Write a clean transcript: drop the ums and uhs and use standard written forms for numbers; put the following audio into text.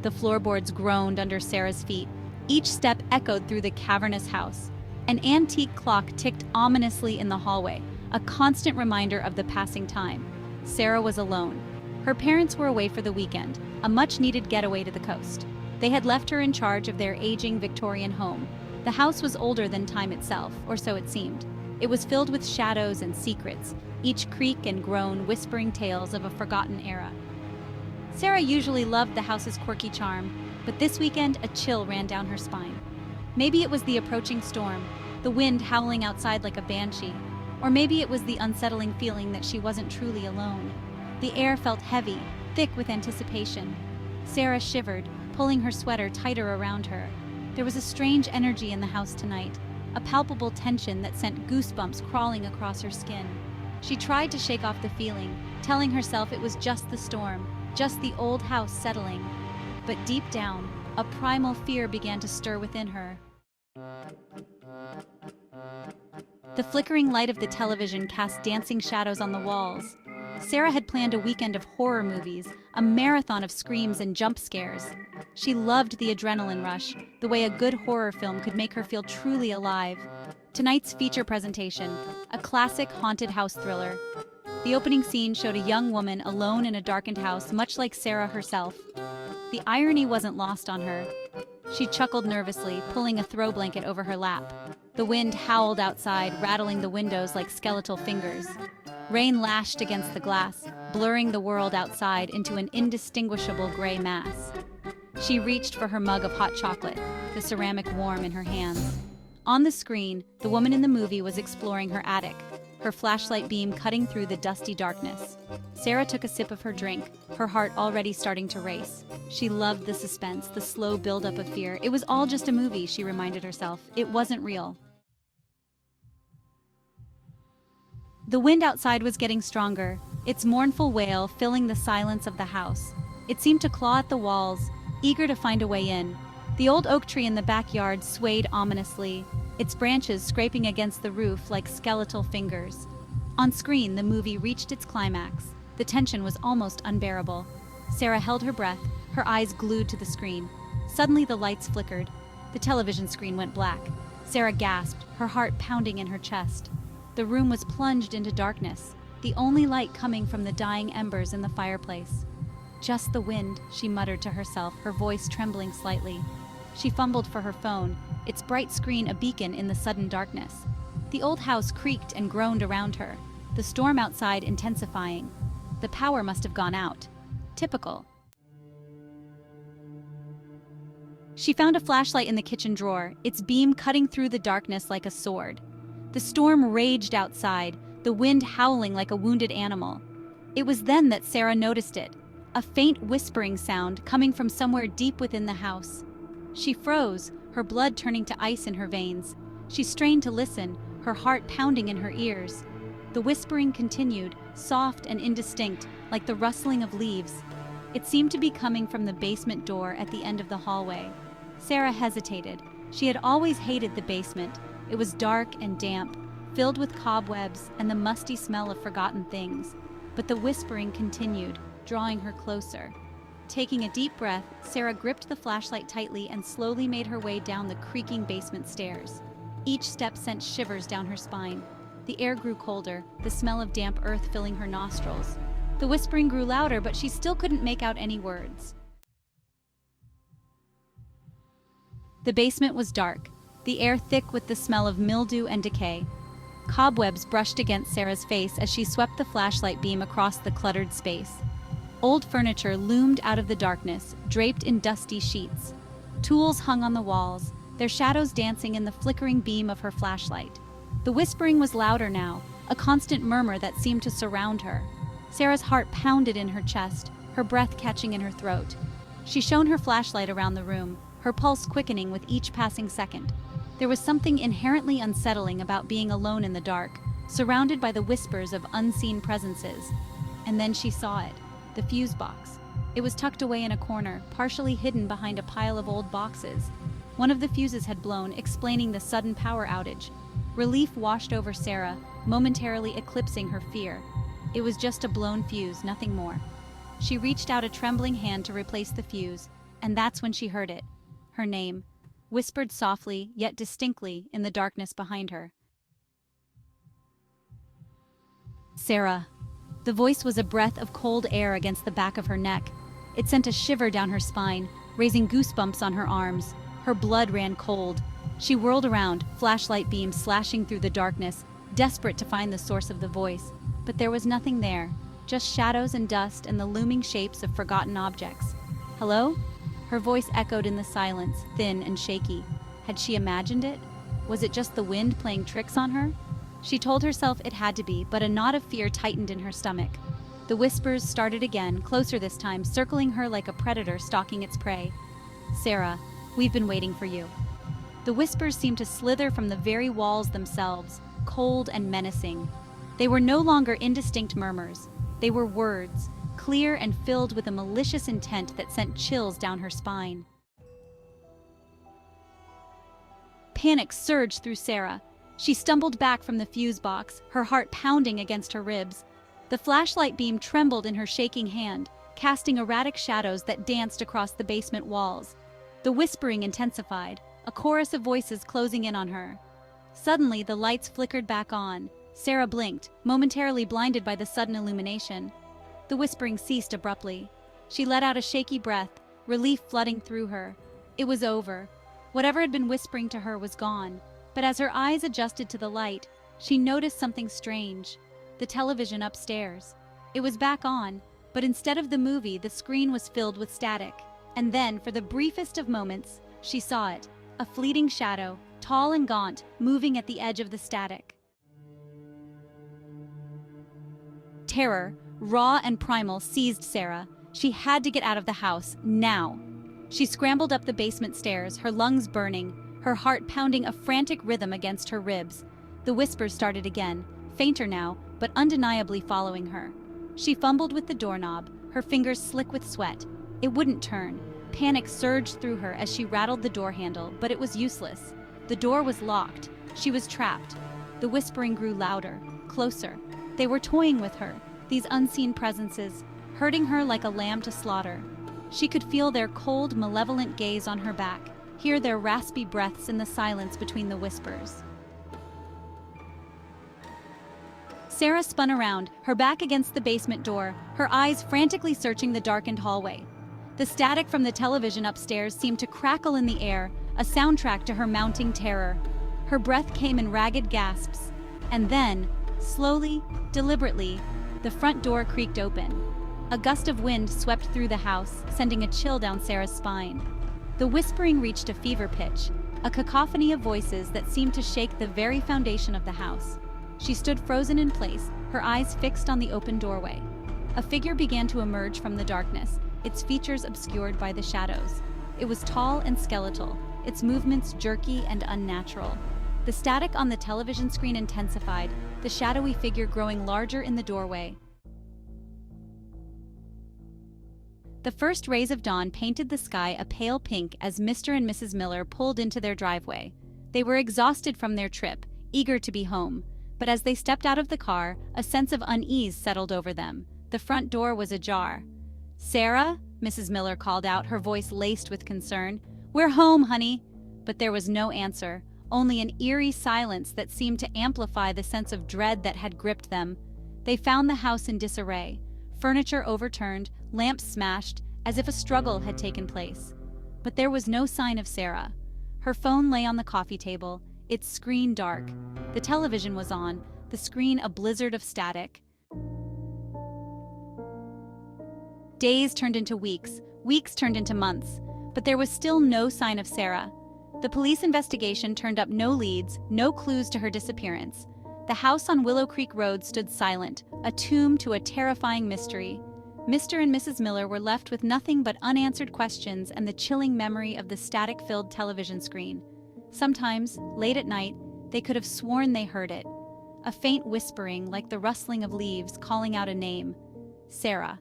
The floorboards groaned under Sarah's feet. Each step echoed through the cavernous house. An antique clock ticked ominously in the hallway, a constant reminder of the passing time. Sarah was alone. Her parents were away for the weekend, a much-needed getaway to the coast. They had left her in charge of their aging Victorian home. The house was older than time itself, or so it seemed. It was filled with shadows and secrets, each creak and groan whispering tales of a forgotten era. Sarah usually loved the house's quirky charm, but this weekend a chill ran down her spine. Maybe it was the approaching storm, the wind howling outside like a banshee, or maybe it was the unsettling feeling that she wasn't truly alone. The air felt heavy, thick with anticipation. Sarah shivered, pulling her sweater tighter around her. There was a strange energy in the house tonight, a palpable tension that sent goosebumps crawling across her skin. She tried to shake off the feeling, telling herself it was just the storm, just the old house settling. But deep down, a primal fear began to stir within her. The flickering light of the television cast dancing shadows on the walls. Sarah had planned a weekend of horror movies, a marathon of screams and jump scares. She loved the adrenaline rush, the way a good horror film could make her feel truly alive. Tonight's feature presentation, a classic haunted house thriller. The opening scene showed a young woman alone in a darkened house, much like Sarah herself. The irony wasn't lost on her. She chuckled nervously, pulling a throw blanket over her lap. The wind howled outside, rattling the windows like skeletal fingers. Rain lashed against the glass, blurring the world outside into an indistinguishable gray mass. She reached for her mug of hot chocolate, the ceramic warm in her hands. On the screen, the woman in the movie was exploring her attic, her flashlight beam cutting through the dusty darkness. Sarah took a sip of her drink, her heart already starting to race. She loved the suspense, the slow buildup of fear. It was all just a movie, she reminded herself. It wasn't real. The wind outside was getting stronger, its mournful wail filling the silence of the house. It seemed to claw at the walls, eager to find a way in. The old oak tree in the backyard swayed ominously, its branches scraping against the roof like skeletal fingers. On screen, the movie reached its climax. The tension was almost unbearable. Sarah held her breath, her eyes glued to the screen. Suddenly, the lights flickered. The television screen went black. Sarah gasped, her heart pounding in her chest. The room was plunged into darkness, the only light coming from the dying embers in the fireplace. "Just the wind," she muttered to herself, her voice trembling slightly. She fumbled for her phone, its bright screen a beacon in the sudden darkness. The old house creaked and groaned around her, the storm outside intensifying. The power must have gone out. Typical. She found a flashlight in the kitchen drawer, its beam cutting through the darkness like a sword. The storm raged outside, the wind howling like a wounded animal. It was then that Sarah noticed it, a faint whispering sound coming from somewhere deep within the house. She froze, her blood turning to ice in her veins. She strained to listen, her heart pounding in her ears. The whispering continued, soft and indistinct, like the rustling of leaves. It seemed to be coming from the basement door at the end of the hallway. Sarah hesitated. She had always hated the basement. It was dark and damp, filled with cobwebs and the musty smell of forgotten things. But the whispering continued, drawing her closer. Taking a deep breath, Sarah gripped the flashlight tightly and slowly made her way down the creaking basement stairs. Each step sent shivers down her spine. The air grew colder, the smell of damp earth filling her nostrils. The whispering grew louder, but she still couldn't make out any words. The basement was dark, the air thick with the smell of mildew and decay. Cobwebs brushed against Sarah's face as she swept the flashlight beam across the cluttered space. Old furniture loomed out of the darkness, draped in dusty sheets. Tools hung on the walls, their shadows dancing in the flickering beam of her flashlight. The whispering was louder now, a constant murmur that seemed to surround her. Sarah's heart pounded in her chest, her breath catching in her throat. She shone her flashlight around the room, her pulse quickening with each passing second. There was something inherently unsettling about being alone in the dark, surrounded by the whispers of unseen presences. And then she saw it, the fuse box. It was tucked away in a corner, partially hidden behind a pile of old boxes. One of the fuses had blown, explaining the sudden power outage. Relief washed over Sarah, momentarily eclipsing her fear. It was just a blown fuse, nothing more. She reached out a trembling hand to replace the fuse, and that's when she heard it. Her name, whispered softly yet distinctly in the darkness behind her. Sarah. The voice was a breath of cold air against the back of her neck. It sent a shiver down her spine, raising goosebumps on her arms. Her blood ran cold. She whirled around, flashlight beams slashing through the darkness, desperate to find the source of the voice. But there was nothing there, just shadows and dust and the looming shapes of forgotten objects. Hello? Her voice echoed in the silence, thin and shaky. Had she imagined it? Was it just the wind playing tricks on her? She told herself it had to be, but a knot of fear tightened in her stomach. The whispers started again, closer this time, circling her like a predator stalking its prey. Sarah, we've been waiting for you. The whispers seemed to slither from the very walls themselves, cold and menacing. They were no longer indistinct murmurs. They were words, clear and filled with a malicious intent that sent chills down her spine. Panic surged through Sarah. She stumbled back from the fuse box, her heart pounding against her ribs. The flashlight beam trembled in her shaking hand, casting erratic shadows that danced across the basement walls. The whispering intensified, a chorus of voices closing in on her. Suddenly, the lights flickered back on. Sarah blinked, momentarily blinded by the sudden illumination. The whispering ceased abruptly. She let out a shaky breath, relief flooding through her. It was over. Whatever had been whispering to her was gone. But as her eyes adjusted to the light, she noticed something strange. The television upstairs. It was back on, but instead of the movie, the screen was filled with static. And then, for the briefest of moments, she saw it. A fleeting shadow, tall and gaunt, moving at the edge of the static. Terror, raw and primal, seized Sarah. She had to get out of the house, now. She scrambled up the basement stairs, her lungs burning, her heart pounding a frantic rhythm against her ribs. The whispers started again, fainter now, but undeniably following her. She fumbled with the doorknob, her fingers slick with sweat. It wouldn't turn. Panic surged through her as she rattled the door handle, but it was useless. The door was locked. She was trapped. The whispering grew louder, closer. They were toying with her, these unseen presences, herding her like a lamb to slaughter. She could feel their cold, malevolent gaze on her back, hear their raspy breaths in the silence between the whispers. Sarah spun around, her back against the basement door, her eyes frantically searching the darkened hallway. The static from the television upstairs seemed to crackle in the air, a soundtrack to her mounting terror. Her breath came in ragged gasps. And then, slowly, deliberately, the front door creaked open. A gust of wind swept through the house, sending a chill down Sarah's spine. The whispering reached a fever pitch, a cacophony of voices that seemed to shake the very foundation of the house. She stood frozen in place, her eyes fixed on the open doorway. A figure began to emerge from the darkness, its features obscured by the shadows. It was tall and skeletal, its movements jerky and unnatural. The static on the television screen intensified, the shadowy figure growing larger in the doorway. The first rays of dawn painted the sky a pale pink as Mr. and Mrs. Miller pulled into their driveway. They were exhausted from their trip, eager to be home. But as they stepped out of the car, a sense of unease settled over them. The front door was ajar. "Sarah?" Mrs. Miller called out, her voice laced with concern. "We're home, honey." But there was no answer, only an eerie silence that seemed to amplify the sense of dread that had gripped them. They found the house in disarray. Furniture overturned, lamps smashed, as if a struggle had taken place. But there was no sign of Sarah. Her phone lay on the coffee table, its screen dark. The television was on, the screen a blizzard of static. Days turned into weeks, weeks turned into months, but there was still no sign of Sarah. The police investigation turned up no leads, no clues to her disappearance. The house on Willow Creek Road stood silent, a tomb to a terrifying mystery. Mr. and Mrs. Miller were left with nothing but unanswered questions and the chilling memory of the static-filled television screen. Sometimes, late at night, they could have sworn they heard it. A faint whispering like the rustling of leaves calling out a name. Sarah.